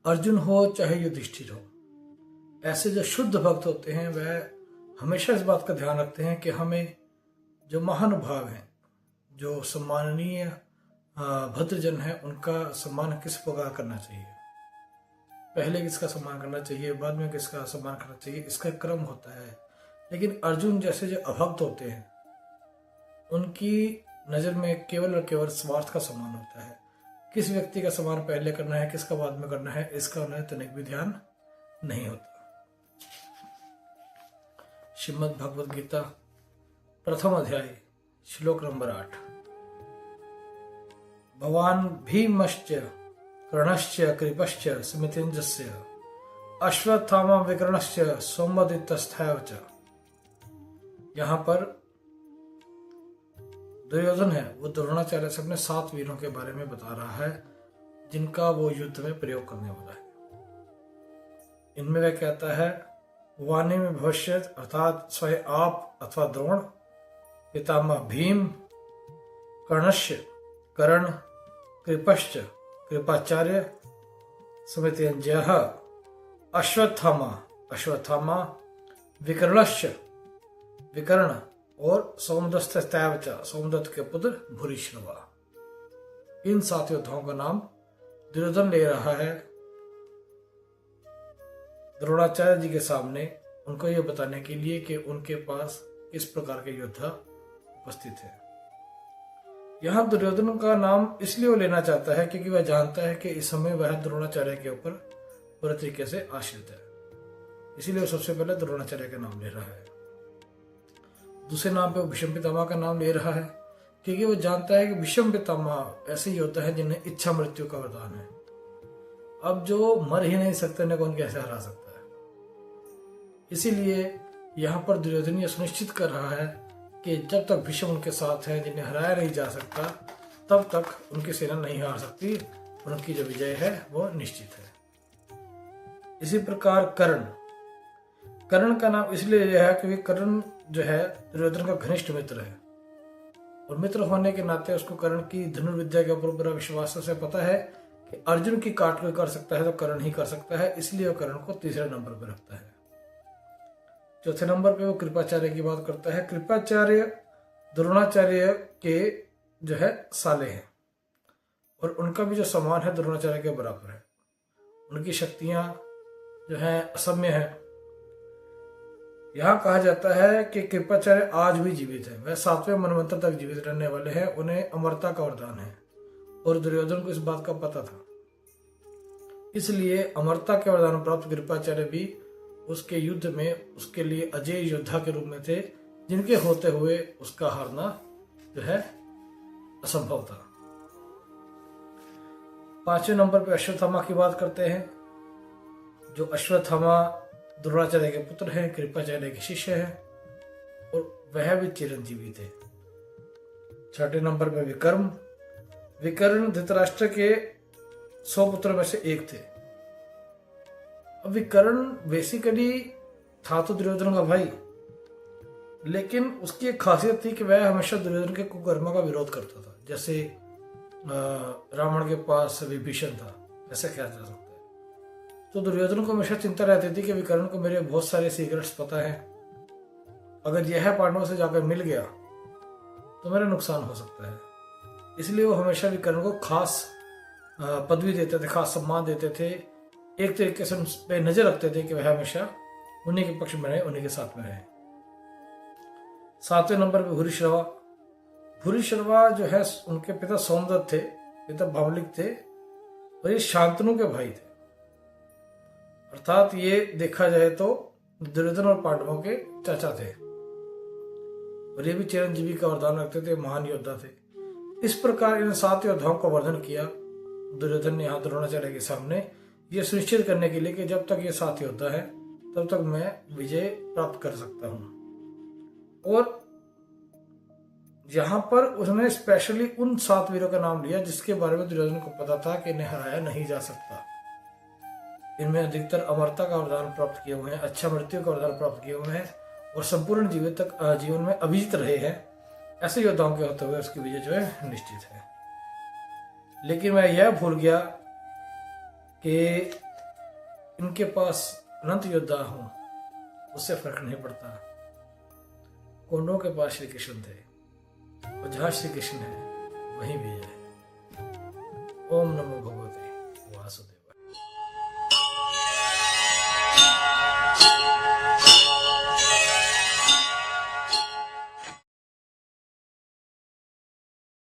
अर्जुन हो चाहे युधिष्ठिर हो, ऐसे जो शुद्ध भक्त होते हैं वह हमेशा इस बात का ध्यान रखते हैं कि हमें जो महानुभाव हैं, जो सम्माननीय भद्रजन है, उनका सम्मान किस प्रकार करना चाहिए। पहले किसका सम्मान करना चाहिए, बाद में किसका सम्मान करना चाहिए, इसका क्रम होता है। लेकिन अर्जुन जैसे जो अभक्त होते हैं उनकी नज़र में केवल और केवल स्वार्थ का सम्मान होता है। किस व्यक्ति का सम्मान पहले करना है, किसका बाद में करना है, इसका उन्हें तनिक भी ध्यान नहीं होता। श्रीमद् भगवद गीता प्रथम अध्याय श्लोक नंबर 8। भवान भीमश्च कर्णश्च कृपश्च समितिंजस्य अश्वत्थामा विकर्णश्च सौम्यदित्यस्थैव च। यहाँ पर दुर्योधन है वो द्रोणाचार्य से अपने 7 वीरों के बारे में बता रहा है जिनका वो युद्ध में प्रयोग करने वाला है। इनमें वह कहता है वाणी में भविष्य अर्थात स्वयं आप अथवा द्रोण, पितामह भीम, कर्णश्य कर्ण, कृपश्च कृपाचार्य, समितिंजयः अश्वत्थामा, विकर्णश्च विकर्ण और सौमदत्तैव च सोमदत्त के पुत्र भूरिश्रवा। इन 7 योद्धाओं का नाम दुर्योधन ले रहा है द्रोणाचार्य जी के सामने, उनको यह बताने के लिए कि उनके पास किस प्रकार के योद्धा उपस्थित है। यहाँ दुर्योधन का नाम इसलिए वो लेना चाहता है क्योंकि वह जानता है कि इस समय वह द्रोणाचार्य के ऊपर पूरे तरीके से आश्रित है, इसीलिए वो सबसे पहले द्रोणाचार्य का नाम ले रहा है। दूसरे नाम पे वो भीष्म पितामह का नाम ले रहा है क्योंकि वो जानता है कि भीष्म पितामह ऐसे ही होता है जिन्हें इच्छा मृत्यु का वरदान है। अब जो मर ही नहीं सकते उन्हें कौन कैसे हरा सकता है। इसीलिए यहाँ पर दुर्योधन ये सुनिश्चित कर रहा है कि जब तक भीष्म उनके साथ है जिन्हें हराया नहीं जा सकता, तब तक उनकी सेना नहीं हार सकती, उनकी जो विजय है वो निश्चित है। इसी प्रकार कर्ण का नाम इसलिए लिया है क्योंकि कर्ण जो है दुर्योधन का घनिष्ठ मित्र है और मित्र होने के नाते उसको कर्ण की धनुर्विद्या के ऊपर पूरा विश्वास से पता है कि अर्जुन की काट कोई कर सकता है तो कर्ण ही कर सकता है, इसलिए वो कर्ण को तीसरे नंबर पर रखता है। चौथे नंबर पे वो कृपाचार्य की बात करता है। कृपाचार्य द्रोणाचार्य के जो है साले हैं और उनका भी जो सम्मान है द्रोणाचार्य के बराबर है। उनकी शक्तियां जो है असम्य है। यहाँ कहा जाता है कि कृपाचार्य आज भी जीवित है, वह 7वें मनवंतर तक जीवित रहने वाले हैं, उन्हें अमरता का वरदान है और दुर्योधन को इस बात का पता था, इसलिए अमरता के वरदान प्राप्त कृपाचार्य भी उसके युद्ध में उसके लिए अजय योद्धा के रूप में थे, जिनके होते हुए उसका हारना जो है असंभव था। 5वें नंबर पर अश्वत्थामा की बात करते हैं। जो अश्वत्थामा द्रोणाचार्य के पुत्र हैं, कृपाचार्य के शिष्य हैं और वह भी चिरंजीवी थे। 6ठे नंबर पर विकर्ण धृतराष्ट्र के 100 पुत्रों में से एक थे। अब विकर्ण बेसिकली था तो दुर्योधन का भाई, लेकिन उसकी एक खासियत थी कि वह हमेशा दुर्योधन के कुकर्मों का विरोध करता था। जैसे रावण के पास विभीषण था, ऐसे कहा जा सकता है। तो दुर्योधन को हमेशा चिंता रहती थी कि विकर्ण को मेरे बहुत सारे सीक्रेट्स पता है, अगर यह पांडवों से जाकर मिल गया तो मेरा नुकसान हो सकता है। इसलिए वो हमेशा विकर्ण को खास पदवी देते थे, खास सम्मान देते थे, एक तरीके से उन पे नजर रखते थे कि वह हमेशा उन्हीं के पक्ष में रहे, उन्हीं के साथ में रहे। 7वें नंबर पे भूरिश्रवा जो है उनके पिता सोमदत्त थे, पिता भावलिक थे और ये शांतनु के भाई थे। अर्थात ये देखा जाए तो दुर्योधन और पांडवों के चाचा थे और ये भी चिरंजीवी का वरदान रखते थे, महान योद्धा थे। इस प्रकार इन 7 योद्धाओं का वर्णन किया दुर्योधन ने यहाँ द्रोणाचार्य के सामने, ये सुनिश्चित करने के लिए कि जब तक ये 7 योद्धा है तब तक मैं विजय प्राप्त कर सकता हूं। और यहाँ पर उसने स्पेशली उन 7 वीरों का नाम लिया जिसके बारे में दुर्योधन को पता था कि इन्हें हराया नहीं जा सकता। इनमें अधिकतर अमरता का वरदान प्राप्त किए हुए हैं, अच्छा मृत्यु का वरदान प्राप्त किए हुए हैं और संपूर्ण जीवन में अभिजित रहे हैं। ऐसे योद्धाओं के होते हुए उसकी विजय जो है निश्चित है। लेकिन मैं यह भूल गया कि इनके पास अनंत योद्धा हों उससे फर्क नहीं पड़ता। कौरवों के पास श्री कृष्ण थे और जहाँ श्री कृष्ण है वहीं भी है। ओम नमो भगवते